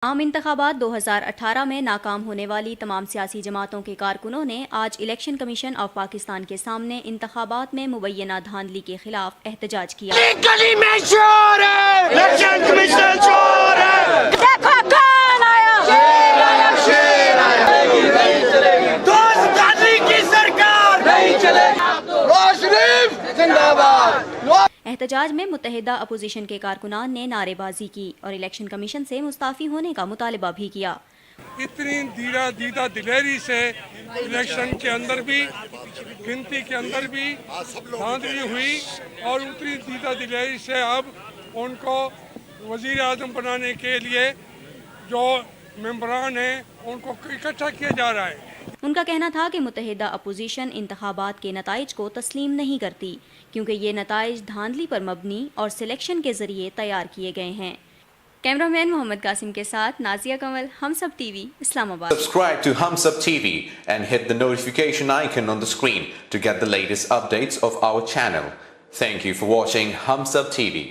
عام انتخابات 2018 میں ناکام ہونے والی تمام سیاسی جماعتوں کے کارکنوں نے آج الیکشن کمیشن آف پاکستان کے سامنے انتخابات میں مبینہ دھاندلی کے خلاف احتجاج کیا۔ گلی میں شور ہے، الیکشن کمیشن شور ہے، دیکھو کون آیا، دوست قادری کی سرکار نہیں چلے گی، نواز شریف زندہ باد۔ احتجاج میں متحدہ اپوزیشن کے کارکنان نے نعرے بازی کی اور الیکشن کمیشن سے مستعفی ہونے کا مطالبہ بھی کیا۔ اتنی دیدہ دلیری سے الیکشن کے اندر بھی، گنتی کے اندر بھی دھاندلی ہوئی اور اتنی دیدہ دلیری سے اب ان کو وزیر اعظم بنانے کے لیے جو ممبران ہیں ان کو اکٹھا کیا جا رہا ہے۔ ان کا کہنا تھا کہ متحدہ اپوزیشن انتخابات کے نتائج کو تسلیم نہیں کرتی کیونکہ یہ نتائج دھاندلی پر مبنی اور سلیکشن کے ذریعے تیار کیے گئے ہیں۔ کیمرہ مین محمد قاسم کے ساتھ نازیہ کمل، ہم سب ٹی وی، اسلام آباد۔ Subscribe to Humsab TV and hit the notification icon on the screen to get the latest updates of our channel. Thank you for watching Humsab TV.